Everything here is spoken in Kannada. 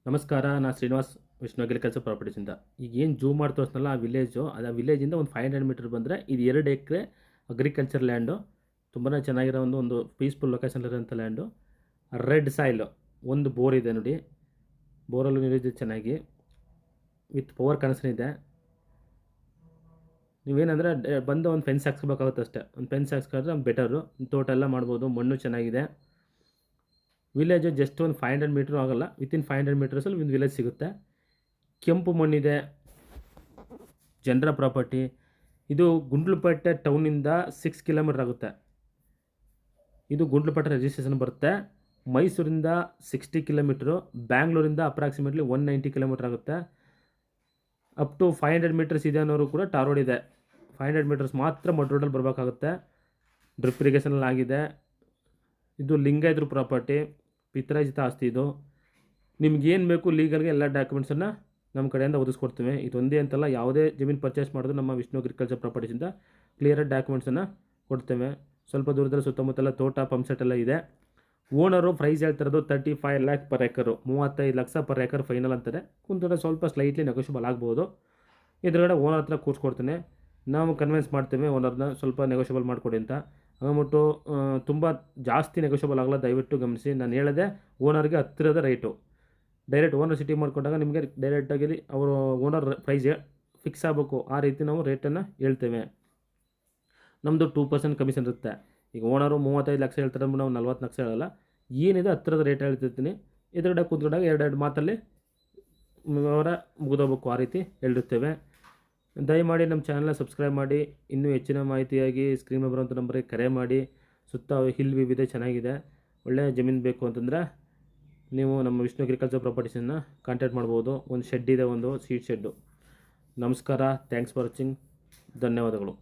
ನಮಸ್ಕಾರ. ನಾನು ಶ್ರೀನಿವಾಸ್, ವಿಷ್ಣು ಅಗ್ರಿಕಲ್ಚರ್ ಪ್ರಾಪರ್ಟೀಸಿಂದ. ಈಗ ಏನು ಜೂಮ್ ಮಾಡಿ ತೋರಿಸ್ನಲ್ಲ ಆ ವಿಲೇಜು, ಅದು ಆ ವಿಲೇಜಿಂದ ಒಂದು 500 ಮೀಟರ್ ಬಂದರೆ ಇದು 2 ಎಕರೆ ಅಗ್ರಿಕಲ್ಚರ್ ಲ್ಯಾಂಡು. ತುಂಬಾ ಚೆನ್ನಾಗಿರೋ ಒಂದು ಪೀಸ್ಫುಲ್ ಲೊಕೇಶನಲ್ಲಿರೋಂಥ ಲ್ಯಾಂಡು. ರೆಡ್ ಸಾಯಿಲು, ಒಂದು ಬೋರ್ ಇದೆ ನೋಡಿ, ಬೋರಲ್ಲೂ ನೀರಿದೆ ಚೆನ್ನಾಗಿ, ವಿತ್ ಪವರ್ ಕನೆಕ್ಷನ್ ಇದೆ. ನೀವೇನಂದರೆ ಬಂದು ಒಂದು ಫೆನ್ಸ್ ಹಾಕ್ಸ್ಬೇಕಾಗುತ್ತೆ ಅಷ್ಟೇ. ಒಂದು ಫೆನ್ಸ್ ಹಾಕ್ಸ್ಕೊಂಡ್ರೆ ಬೆಟರು, ತೋಟ ಎಲ್ಲ ಮಾಡ್ಬೋದು. ಮಣ್ಣು ಚೆನ್ನಾಗಿದೆ. ವಿಲೇಜು ಜಸ್ಟ್ ಒಂದು 500 ಮೀಟ್ರು ಆಗೋಲ್ಲ, ವಿತಿನ್ 500 ಮೀಟರ್ಸಲ್ಲಿ ಒಂದು ವಿಲೇಜ್ ಸಿಗುತ್ತೆ. ಕೆಂಪು ಮಣ್ಣಿದೆ, ಜನರ ಪ್ರಾಪರ್ಟಿ. ಇದು ಗುಂಡ್ಲುಪೇಟೆ ಟೌನಿಂದ 6 ಕಿಲೋಮೀಟ್ರ್ ಆಗುತ್ತೆ. ಇದು ಗುಂಡ್ಲುಪೇಟೆ ರಿಜಿಸ್ಟ್ರೇಷನ್ ಬರುತ್ತೆ. ಮೈಸೂರಿಂದ 60 ಕಿಲೋಮೀಟ್ರು, ಬ್ಯಾಂಗ್ಳೂರಿಂದ ಅಪ್ರಾಕ್ಸಿಮೇಟ್ಲಿ 190 ಕಿಲೋಮೀಟ್ರ್ ಆಗುತ್ತೆ. ಅಪ್ ಟು 500 ಮೀಟರ್ಸ್ ಇದೆ ಅನ್ನೋರು ಕೂಡ ಟಾರ್ ರೋಡ್ ಇದೆ. 500 ಮೀಟರ್ಸ್ ಮಾತ್ರ ಮಡ್ ರೋಡಲ್ಲಿ ಬರಬೇಕಾಗುತ್ತೆ. ಡ್ರಿಪ್ ಇರಿಗೇಷನಲ್ಲಿ ಆಗಿದೆ. ಇದು ಲಿಂಗಾಯತ್ರ ಪ್ರಾಪರ್ಟಿ, ಪಿತ್ರಾರ್ಜಿತ ಆಸ್ತಿ. ಇದು ನಿಮ್ಗೇನು ಬೇಕು ಲೀಗಲ್ಗೆ ಎಲ್ಲ ಡಾಕ್ಯುಮೆಂಟ್ಸನ್ನು ನಮ್ಮ ಕಡೆಯಿಂದ ಒದಗಿಸ್ಕೊಡ್ತೀವಿ. ಇದೊಂದೇ ಅಂತಲ್ಲ, ಯಾವುದೇ ಜಮೀನು ಪರ್ಚೇಸ್ ಮಾಡಿದ್ರು ನಮ್ಮ ವಿಷ್ಣು ಅಗ್ರಿಕಲ್ಚರ್ ಪ್ರಾಪರ್ಟೀಸಿಂದ ಕ್ಲಿಯರಾಗಿ ಡಾಕ್ಯುಮೆಂಟ್ಸನ್ನು ಕೊಡ್ತೇವೆ. ಸ್ವಲ್ಪ ದೂರದಲ್ಲಿ ಸುತ್ತಮುತ್ತಲ ತೋಟ, ಪಂಪ್ಸೆಟ್ ಎಲ್ಲ ಇದೆ. ಓನರು ಪ್ರೈಸ್ ಹೇಳ್ತಿರೋದು 35 lac per ಎಕರು, 35 lakh per acre final ಅಂತಾರೆ. ಕುಂತರೆ ಸ್ವಲ್ಪ ಸ್ಲೈಟ್ಲಿ ನೆಗೋಷಿಯಬಲ್ ಆಗ್ಬೋದು. ಎದುರುಗಡೆ ಓನರ್ ಹತ್ರ ಕೂರಿಸ್ಕೊಡ್ತೇನೆ, ನಾವು ಕನ್ವಿನ್ಸ್ ಮಾಡ್ತೇವೆ ಓನರ್ನ ಸ್ವಲ್ಪ ನೆಗೋಷಿಯಬಲ್ ಮಾಡಿಕೊಡಿ ಅಂತ. ಹಂಗಂದ್ಬಿಟ್ಟು ತುಂಬ ಜಾಸ್ತಿ ನೆಗೋಷಿಯಬಲ್ ಆಗಲ್ಲ, ದಯವಿಟ್ಟು ಗಮನಿಸಿ. ನಾನು ಹೇಳದೆ ಓನರ್ಗೆ ಹತ್ತಿರದ ರೇಟು. ಡೈರೆಕ್ಟ್ ಓನರ್ ಸಿಟಿ ಮಾಡಿಕೊಂಡಾಗ ನಿಮಗೆ ಡೈರೆಕ್ಟಾಗಿ ಅವರು ಓನರ್ ಪ್ರೈಸ್ ಫಿಕ್ಸ್ ಆಗಬೇಕು, ಆ ರೀತಿ ನಾವು ರೇಟನ್ನು ಹೇಳ್ತೇವೆ. ನಮ್ಮದು 2% ಕಮಿಷನ್ ಇರುತ್ತೆ. ಈಗ ಓನರು 35 ಲಕ್ಷ ಹೇಳ್ತಾರೆ, ನಾವು 40 ಲಕ್ಷ ಹೇಳಲ್ಲ. ಏನಿದೆ ಹತ್ತಿರದ ರೇಟ್ ಹೇಳ್ತಿರ್ತೀನಿ. ಎದುರುಗಡೆ ಕೂತ್ಕೊಂಡಾಗ ಎರಡೆರಡು ಮಾತಲ್ಲಿ ವ್ಯವಹಾರ ಮುಗಿದೋಗ್ಬೇಕು, ಆ ರೀತಿ ಹೇಳಿರ್ತೇವೆ. ದಯಮಾಡಿ ನಮ್ಮ ಚಾನಲ್ನ ಸಬ್ಸ್ಕ್ರೈಬ್ ಮಾಡಿ. ಇನ್ನೂ ಹೆಚ್ಚಿನ ಮಾಹಿತಿಯಾಗಿ ಸ್ಕ್ರೀನ್ ಮೇಲೆ ಬರುವಂಥ ನಂಬರಿಗೆ ಕರೆ ಮಾಡಿ. ಸುತ್ತ ಹಿಲ್ ವ್ಯೂ ಇದೆ, ಚೆನ್ನಾಗಿದೆ. ಒಳ್ಳೆಯ ಜಮೀನು ಬೇಕು ಅಂತಂದರೆ ನೀವು ನಮ್ಮ ವಿಷ್ಣು ಅಗ್ರಿಕಲ್ಚರ್ ಪ್ರಾಪರ್ಟೀಸನ್ನು ಕಾಂಟ್ಯಾಕ್ಟ್ ಮಾಡ್ಬೋದು. ಒಂದು ಶೆಡ್ ಇದೆ, ಒಂದು ಸೀಡ್ ಶೆಡ್ಡು. ನಮಸ್ಕಾರ, ಥ್ಯಾಂಕ್ಸ್ ಫಾರ್ ವಾಚಿಂಗ್, ಧನ್ಯವಾದಗಳು.